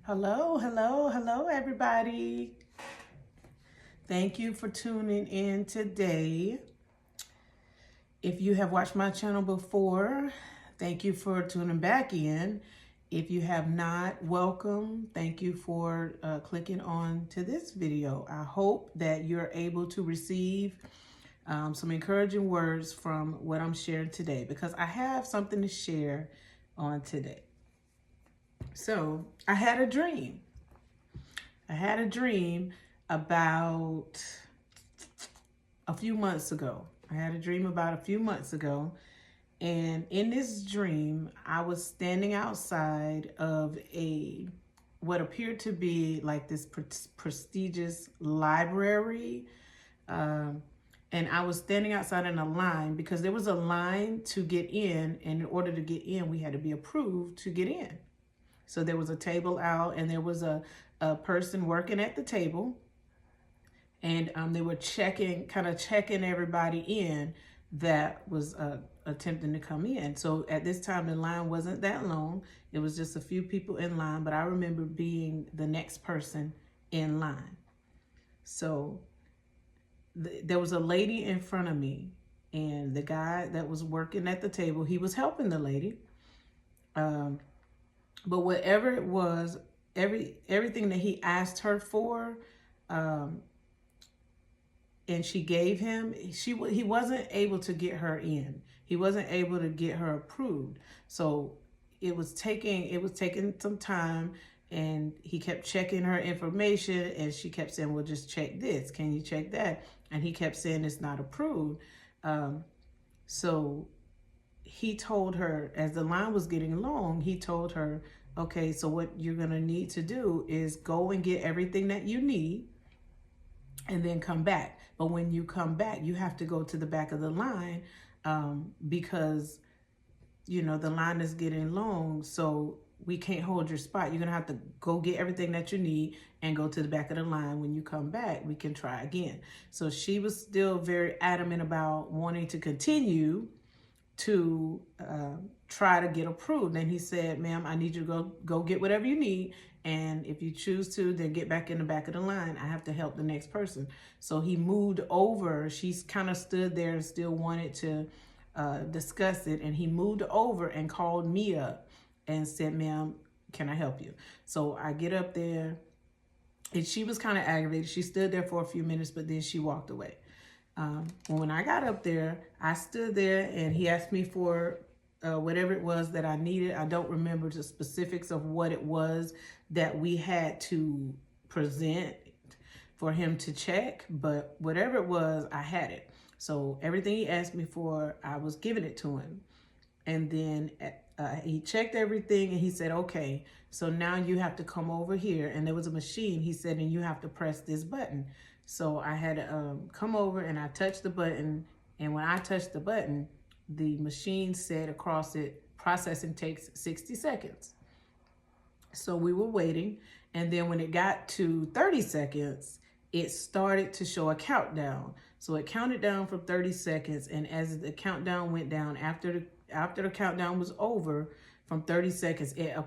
Hello, hello, hello, everybody. Thank you for tuning in today. If you have watched my channel before, thank you for tuning back in. If you have not, welcome. Thank you for clicking on to this video. I hope that you're able to receive some encouraging words from what I'm sharing today, because I have something to share on today. So I had a dream. I had a dream about a few months ago. I had a dream about a few months ago. And in this dream, I was standing outside of what appeared to be like this prestigious library. And I was standing outside in a line because there was a line to get in. And in order to get in, we had to be approved to get in. So there was a table out, and there was a person working at the table, and they were checking everybody in that was attempting to come in. So at this time, the line wasn't that long. It was just a few people in line, but I remember being the next person in line. So there was a lady in front of me, and the guy that was working at the table, he was helping the lady. But whatever it was, everything that he asked her for, and she gave him, he wasn't able to get her in. He wasn't able to get her approved. So it was taking some time, and he kept checking her information, and she kept saying, well, just check this. Can you check that? And he kept saying it's not approved. So he told her, as the line was getting long, he told her, okay, so what you're going to need to do is go and get everything that you need and then come back. But when you come back, you have to go to the back of the line because, the line is getting long. So we can't hold your spot. You're going to have to go get everything that you need and go to the back of the line. When you come back, we can try again. So she was still very adamant about wanting to continue to try to get approved. And he said, ma'am, I need you to go get whatever you need. And if you choose to, then get back in the back of the line. I have to help the next person. So he moved over. She's kind of stood there and still wanted to discuss it. And he moved over and called me up and said, ma'am, can I help you? So I get up there, and she was kind of aggravated. She stood there for a few minutes, but then she walked away. When I got up there, I stood there, and he asked me for whatever it was that I needed. I don't remember the specifics of what it was that we had to present for him to check, but whatever it was, I had it. So everything he asked me for, I was giving it to him. And then he checked everything, and he said, okay, so now you have to come over here. And there was a machine, he said, and you have to press this button. So I had to come over, and I touched the button. And when I touched the button, the machine said across it, processing takes 60 seconds. So we were waiting. And then when it got to 30 seconds, it started to show a countdown. So it counted down from 30 seconds. And as the countdown went down, after the countdown was over, from 30 seconds, it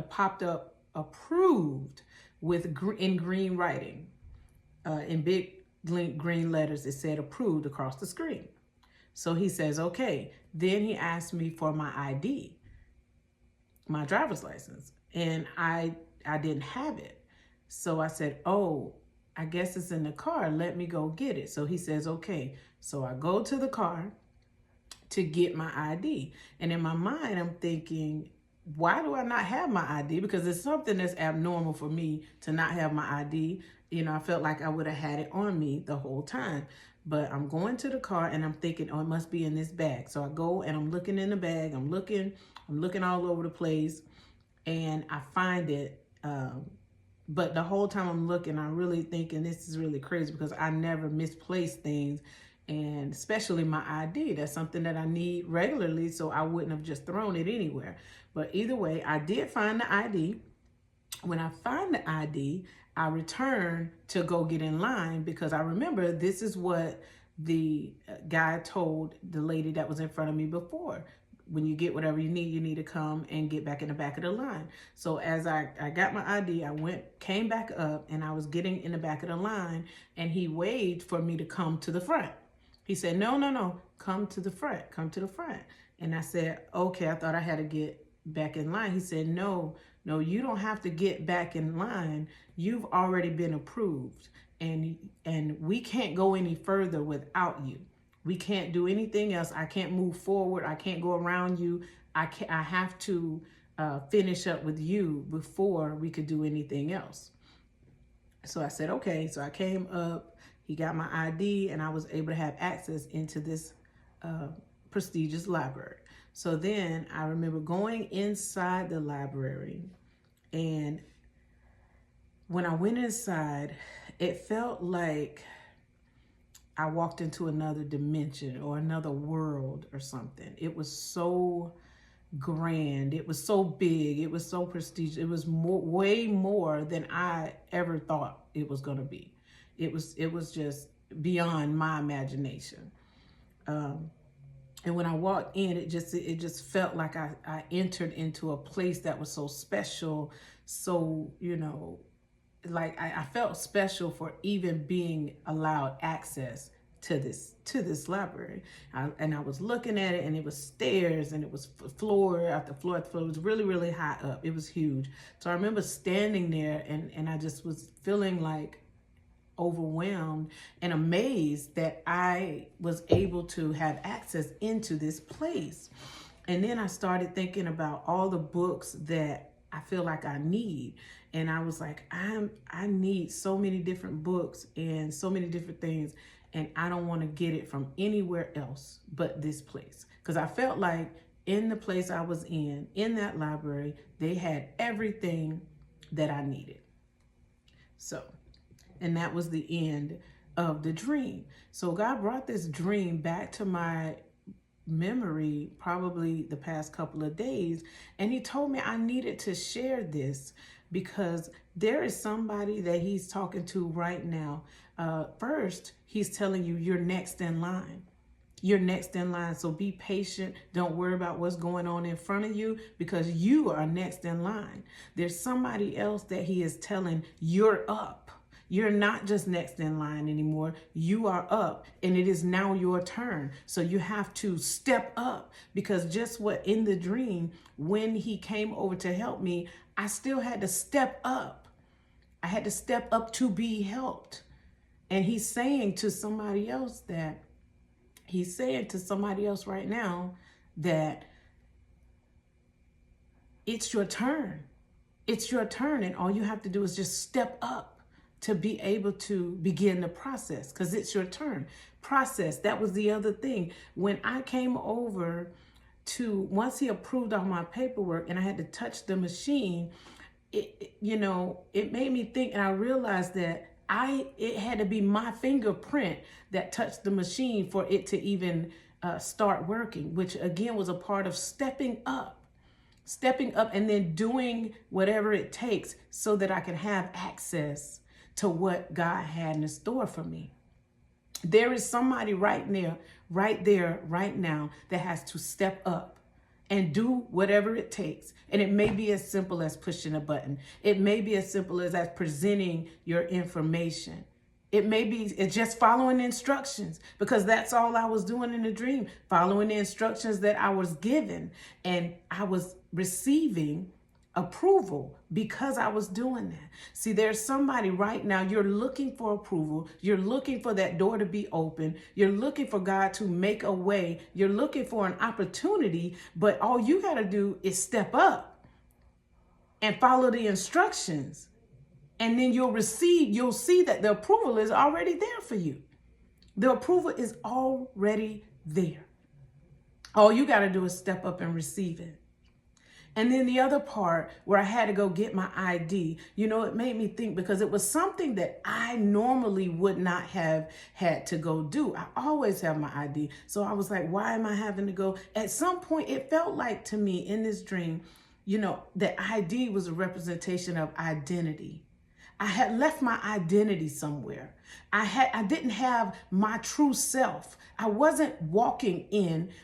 popped up approved in green writing. In big green letters, it said approved across the screen. So he says, okay. Then he asked me for my ID, my driver's license, and I didn't have it. So I said, oh, I guess it's in the car. Let me go get it. So he says, okay. So I go to the car to get my ID. And in my mind, I'm thinking, why do I not have my ID? Because it's something that's abnormal for me to not have my ID. I felt like I would have had it on me the whole time. But I'm going to the car, and I'm thinking, oh, it must be in this bag. So I go, and I'm looking in the bag. I'm looking all over the place, and I find it. But the whole time I'm looking, I'm really thinking this is really crazy, because I never misplace things, and especially my ID. That's something that I need regularly, so I wouldn't have just thrown it anywhere. But either way, I did find the ID. When I find the ID, I return to go get in line, because I remember this is what the guy told the lady that was in front of me before. when you get whatever you need to come and get back in the back of the line. So as I got my ID, came back up, and I was getting in the back of the line, and he waved for me to come to the front. He said, no, come to the front, come to the front. And I said, okay, I thought I had to get back in line. He said, no, you don't have to get back in line. You've already been approved, and we can't go any further without you. We can't do anything else. I can't move forward. I can't go around you. I have to finish up with you before we could do anything else. So I said, okay. So I came up, he got my ID, and I was able to have access into this prestigious library. So then I remember going inside the library, and when I went inside, it felt like I walked into another dimension or another world or something. It was so grand. It was so big. It was so prestigious. It was way more than I ever thought it was going to be. It was just beyond my imagination. And when I walked in, it just felt like I entered into a place that was so special. So, like I felt special for even being allowed access to this library. And I was looking at it, and it was stairs, and it was floor after floor after floor. It was really, really high up. It was huge. So I remember standing there, and I just was feeling like overwhelmed and amazed that I was able to have access into this place. And then I started thinking about all the books that I feel like I need. And I was like, I need so many different books and so many different things, and I don't want to get it from anywhere else but this place. Because I felt like in the place I was in that library, they had everything that I needed. So, and that was the end of the dream. So God brought this dream back to my memory probably the past couple of days, and he told me I needed to share this because there is somebody that he's talking to right now. First, he's telling you you're next in line. You're next in line. So be patient. Don't worry about what's going on in front of you, because you are next in line. There's somebody else that he is telling you're up. You're not just next in line anymore. You are up, and it is now your turn. So you have to step up, because just what in the dream, when he came over to help me, I still had to step up. I had to step up to be helped. And he's saying to somebody else right now that it's your turn. It's your turn, and all you have to do is just step up to be able to begin the process, because it's your turn. Process. That was the other thing. When I came over once he approved all my paperwork and I had to touch the machine, it made me think, and I realized that it had to be my fingerprint that touched the machine for it to even start working, which again was a part of stepping up and then doing whatever it takes so that I can have access to what God had in store for me. There is somebody right there, right now that has to step up and do whatever it takes. And it may be as simple as pushing a button. It may be as simple as presenting your information. It's just following the instructions, because that's all I was doing in the dream, following the instructions that I was given. And I was receiving approval because I was doing that. See, there's somebody right now, you're looking for approval. You're looking for that door to be open. You're looking for God to make a way. You're looking for an opportunity, but all you got to do is step up and follow the instructions. And then you'll see that the approval is already there for you. The approval is already there. All you got to do is step up and receive it. And then the other part where I had to go get my ID, it made me think, because it was something that I normally would not have had to go do. I always have my ID. So I was like, why am I having to go? At some point, it felt like to me in this dream, that ID was a representation of identity. I had left my identity somewhere. I didn't have my true self. I wasn't walking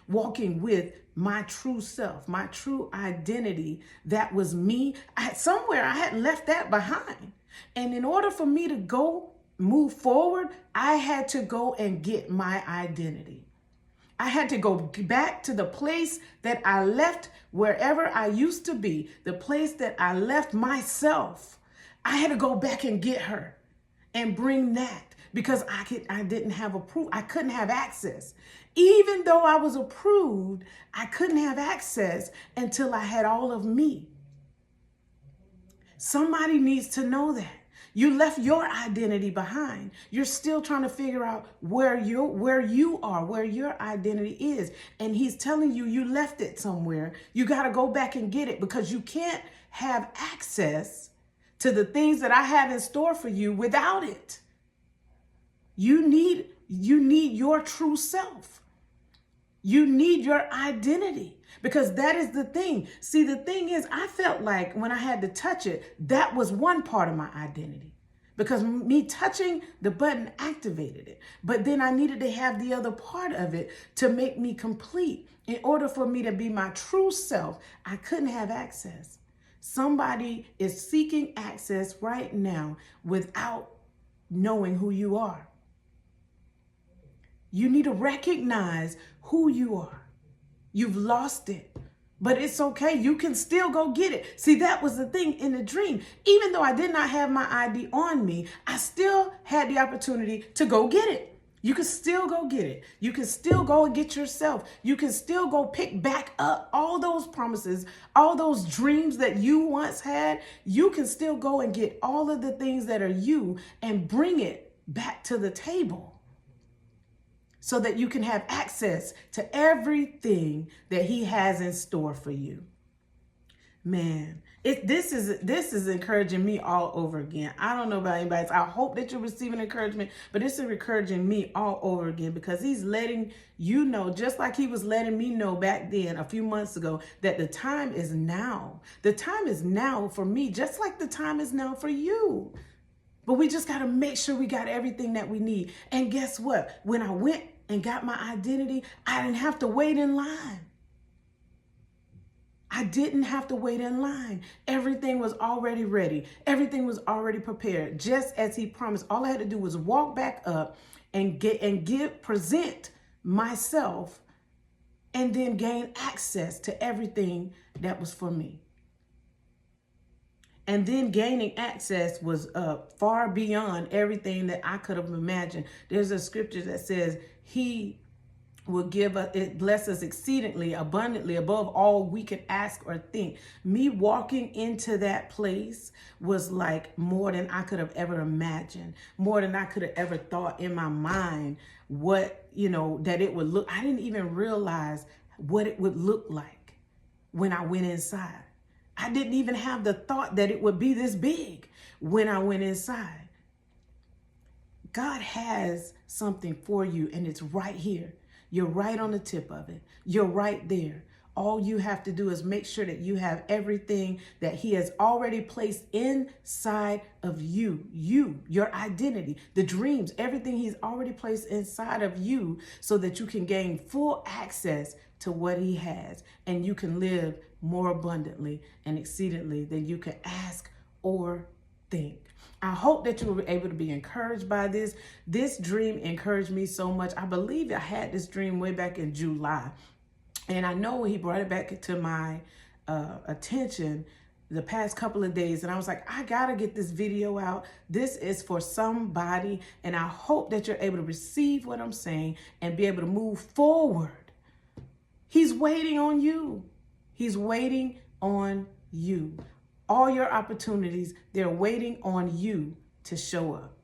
with my true self, my true identity. That was me. Somewhere I had left that behind. And in order for me to move forward, I had to go and get my identity. I had to go back to the place that I left, wherever I used to be, the place that I left myself. I had to go back and get her and bring that, because I didn't have approved. I couldn't have access. Even though I was approved, I couldn't have access until I had all of me. Somebody needs to know that. You left your identity behind. You're still trying to figure out where you are, where your identity is. And he's telling you, you left it somewhere. You got to go back and get it, because you can't have access to the things that I have in store for you without it. You need your true self. You need your identity, because that is the thing. See, the thing is, I felt like when I had to touch it, that was one part of my identity, because me touching the button activated it. But then I needed to have the other part of it to make me complete. In order for me to be my true self, I couldn't have access. Somebody is seeking access right now without knowing who you are. You need to recognize who you are. You've lost it, but it's okay. You can still go get it. See, that was the thing in the dream. Even though I did not have my ID on me, I still had the opportunity to go get it. You can still go get it. You can still go and get yourself. You can still go pick back up all those promises, all those dreams that you once had. You can still go and get all of the things that are you and bring it back to the table, so that you can have access to everything that he has in store for you. Man, this is encouraging me all over again. I don't know about anybody else. I hope that you're receiving encouragement, but this is encouraging me all over again, because he's letting you know, just like he was letting me know back then a few months ago, that the time is now. The time is now for me, just like the time is now for you. But we just got to make sure we got everything that we need. And guess what? When I went and got my identity, I didn't have to wait in line. I didn't have to wait in line. Everything was already ready. Everything was already prepared, just as he promised. All I had to do was walk back up and present myself, and then gain access to everything that was for me. And then gaining access was far beyond everything that I could have imagined. There's a scripture that says he will bless us exceedingly, abundantly, above all we could ask or think. Me walking into that place was like more than I could have ever imagined, more than I could have ever thought in my mind that it would look. I didn't even realize what it would look like when I went inside. I didn't even have the thought that it would be this big when I went inside. God has something for you, and it's right here. You're right on the tip of it. You're right there. All you have to do is make sure that you have everything that he has already placed inside of you, your identity, the dreams, everything he's already placed inside of you, so that you can gain full access to what he has, and you can live more abundantly and exceedingly than you can ask or think. I hope that you were able to be encouraged by this. This dream encouraged me so much. I believe I had this dream way back in July. And I know he brought it back to my attention the past couple of days. And I was like, I got to get this video out. This is for somebody. And I hope that you're able to receive what I'm saying and be able to move forward. He's waiting on you. He's waiting on you. All your opportunities, they're waiting on you to show up.